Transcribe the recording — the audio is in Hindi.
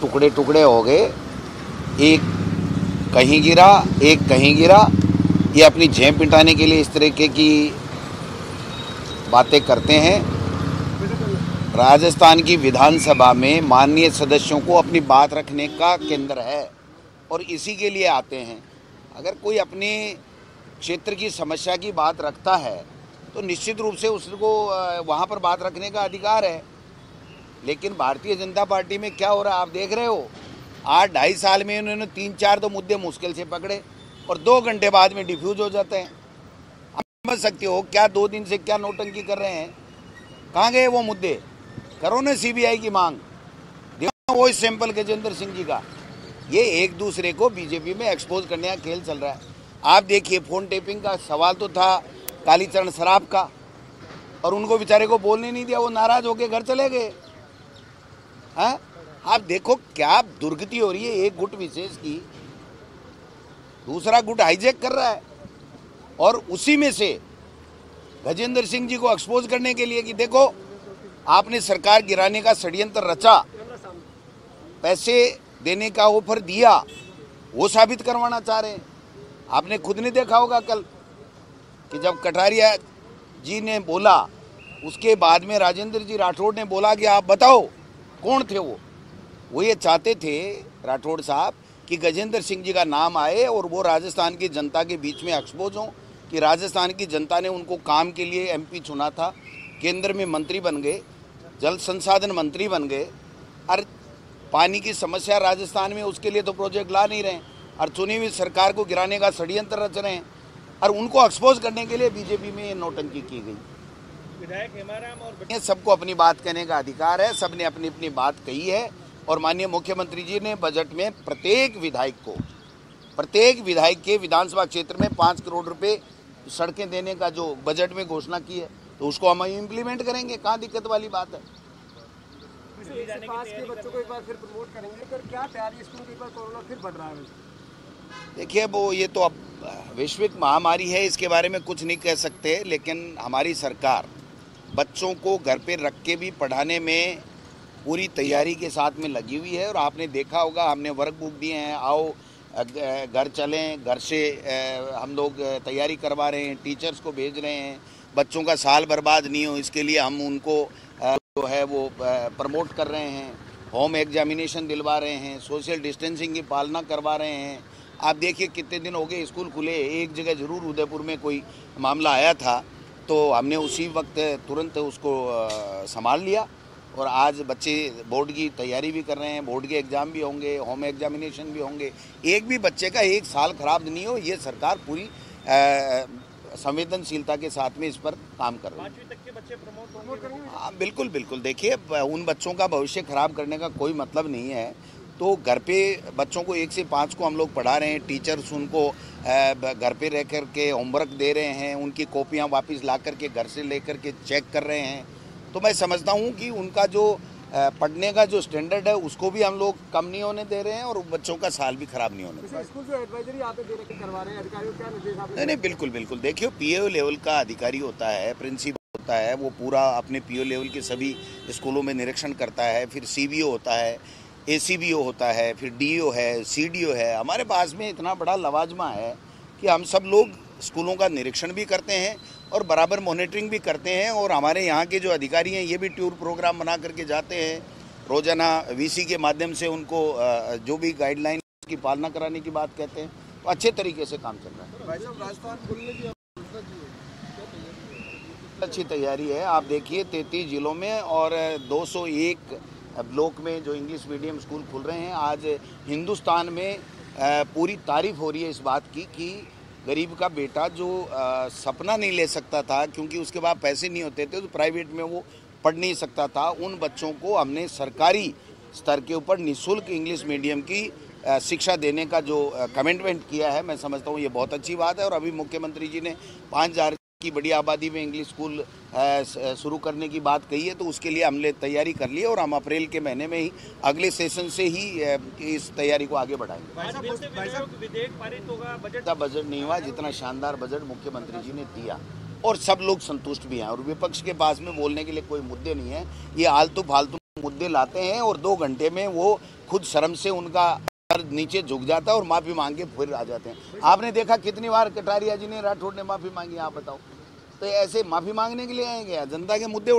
टुकड़े टुकड़े हो गए, एक कहीं गिरा एक कहीं गिरा। ये अपनी जेब पिटाने के लिए इस तरीके की बातें करते हैं। राजस्थान की विधानसभा में माननीय सदस्यों को अपनी बात रखने का केंद्र है और इसी के लिए आते हैं। अगर कोई अपने क्षेत्र की समस्या की बात रखता है तो निश्चित रूप से उसको वहाँ पर बात रखने का अधिकार है। लेकिन भारतीय जनता पार्टी में क्या हो रहा है आप देख रहे हो। 8-2.5 साल में उन्होंने 3-4 तो मुद्दे मुश्किल से पकड़े और 2 घंटे बाद में डिफ्यूज हो जाते हैं। आप समझ सकते हो क्या 2 दिन से क्या नौटंकी कर रहे हैं। कहाँ गए वो मुद्दे? करो ना सीबीआई की मांग, देखो वो सैंपल गजेंद्र सिंह जी का। ये एक दूसरे को बीजेपी में एक्सपोज करने का खेल चल रहा है। आप देखिए फोन टेपिंग का सवाल तो था कालीचरण सराफ का, और उनको बेचारे को बोलने नहीं दिया, वो नाराज होकर घर चले गए। हाँ, आप देखो क्या दुर्गति हो रही है एक गुट विशेष की, दूसरा गुट हाईजैक कर रहा है। और उसी में से गजेंद्र सिंह जी को एक्सपोज करने के लिए कि देखो आपने सरकार गिराने का षड्यंत्र रचा, पैसे देने का ऑफर दिया, वो साबित करवाना चाह रहे हैं। आपने खुद नहीं देखा होगा कल कि जब कटारिया जी ने बोला, उसके बाद में राजेंद्र जी राठौड़ ने बोला कि आप बताओ कौन थे वो ये चाहते थे राठौड़ साहब कि गजेंद्र सिंह जी का नाम आए और वो राजस्थान की जनता के बीच में एक्सपोज हों कि राजस्थान की जनता ने उनको काम के लिए एमपी चुना था, केंद्र में मंत्री बन गए, जल संसाधन मंत्री बन गए, और पानी की समस्या राजस्थान में उसके लिए तो प्रोजेक्ट ला नहीं रहे और चुनी हुई सरकार को गिराने का षड्यंत्र रच रहे हैं। और उनको एक्सपोज करने के लिए बीजेपी में ये नौटंकी की गई। विधायक हेमाराम और सबको अपनी बात कहने का अधिकार है, सबने अपनी अपनी बात कही है। और माननीय मुख्यमंत्री जी ने बजट में प्रत्येक विधायक के विधानसभा क्षेत्र में 5 करोड़ रुपए सड़कें देने का जो बजट में घोषणा की है, तो उसको हम इम्प्लीमेंट करेंगे। कहाँ दिक्कत वाली बात है। पास के बच्चों को एक बार फिर प्रमोट करेंगे, पर क्या तैयारी स्कूल के ऊपर कोरोना फिर बढ़ रहा है? देखिए वो ये तो अब वैश्विक महामारी है, इसके बारे में कुछ नहीं कह सकते। लेकिन हमारी सरकार बच्चों को घर पे रख के भी पढ़ाने में पूरी तैयारी के साथ में लगी हुई है। और आपने देखा होगा हमने वर्क बुक दिए हैं, आओ घर चलें, घर से हम लोग तैयारी करवा रहे हैं, टीचर्स को भेज रहे हैं। बच्चों का साल बर्बाद नहीं हो इसके लिए हम उनको जो है वो प्रमोट कर रहे हैं, होम एग्जामिनेशन दिलवा रहे हैं, सोशल डिस्टेंसिंग की पालना करवा रहे हैं। आप देखिए कितने दिन हो गए स्कूल खुले, एक जगह ज़रूर उदयपुर में कोई मामला आया था तो हमने उसी वक्त तुरंत उसको संभाल लिया। और आज बच्चे बोर्ड की तैयारी भी कर रहे हैं, बोर्ड के एग्ज़ाम भी होंगे, होम एग्जामिनेशन भी होंगे। एक भी बच्चे का एक साल खराब नहीं हो, ये सरकार पूरी संवेदनशीलता के साथ में इस पर काम कर रही है। 5वीं तक के बच्चे प्रमोट करेंगे? हाँ बिल्कुल बिल्कुल। देखिए उन बच्चों का भविष्य खराब करने का कोई मतलब नहीं है। तो घर पे बच्चों को 1 से 5 को हम लोग पढ़ा रहे हैं, टीचर्स उनको घर पे रह कर के होमवर्क दे रहे हैं, उनकी कॉपियाँ वापस ला कर के घर से ले कर के चेक कर रहे हैं। तो मैं समझता हूँ कि उनका जो पढ़ने का जो स्टैंडर्ड है उसको भी हम लोग कम नहीं होने दे रहे हैं और बच्चों का साल भी खराब नहीं होने दे रहे हैं। स्कूल जो एडवाइजरी आप करवा रहे हैं, अधिकारियों क्या निर्देश आप? नहीं बिल्कुल बिल्कुल। देखिए पीओ लेवल का अधिकारी होता है, प्रिंसिपल होता है, वो पूरा अपने पीओ लेवल के सभी स्कूलों में निरीक्षण करता है। फिर सीबीओ होता है, एसीबीओ होता है, फिर डीओ है, सीडीओ है। हमारे पास में इतना बड़ा लवाजमा है कि हम सब लोग स्कूलों का निरीक्षण भी करते हैं और बराबर मॉनिटरिंग भी करते हैं। और हमारे यहाँ के जो अधिकारी हैं ये भी टूर प्रोग्राम बना करके जाते हैं, रोजाना वीसी के माध्यम से उनको जो भी गाइडलाइन की पालना कराने की बात कहते हैं। तो अच्छे तरीके से काम चल रहा है। अच्छी तैयारी है। आप देखिए 33 जिलों में और 201 ब्लॉक में जो इंग्लिश मीडियम स्कूल खुल रहे हैं। आज हिंदुस्तान में पूरी तारीफ हो रही है इस बात की कि गरीब का बेटा जो सपना नहीं ले सकता था क्योंकि उसके बाद पैसे नहीं होते थे तो प्राइवेट में वो पढ़ नहीं सकता था, उन बच्चों को हमने सरकारी स्तर के ऊपर निःशुल्क इंग्लिश मीडियम की शिक्षा देने का जो कमिटमेंट किया है, मैं समझता हूँ ये बहुत अच्छी बात है। और अभी मुख्यमंत्री जी ने 5000 की बड़ी आबादी में इंग्लिश स्कूल शुरू करने की बात कही है, तो उसके लिए हमने तैयारी कर ली है और हम अप्रैल के महीने में ही अगले सेशन से ही इस तैयारी को आगे बढ़ाएंगे। विधेयक पारित होगा, बजट नहीं हुआ जितना शानदार बजट मुख्यमंत्री जी ने दिया और सब लोग संतुष्ट भी हैं और विपक्ष के पास में बोलने के लिए कोई मुद्दे नहीं है। ये आलतू फालतू मुद्दे लाते हैं और 2 घंटे में वो खुद शर्म से उनका सर नीचे झुक जाता है और माफ़ी मांग के फिर आ जाते हैं। आपने देखा कितनी बार कटारिया जी ने, राठौड़ ने माफ़ी मांगी, आप बताओ। तो ऐसे माफ़ी मांगने के लिए आएंगे, जनता के मुद्दे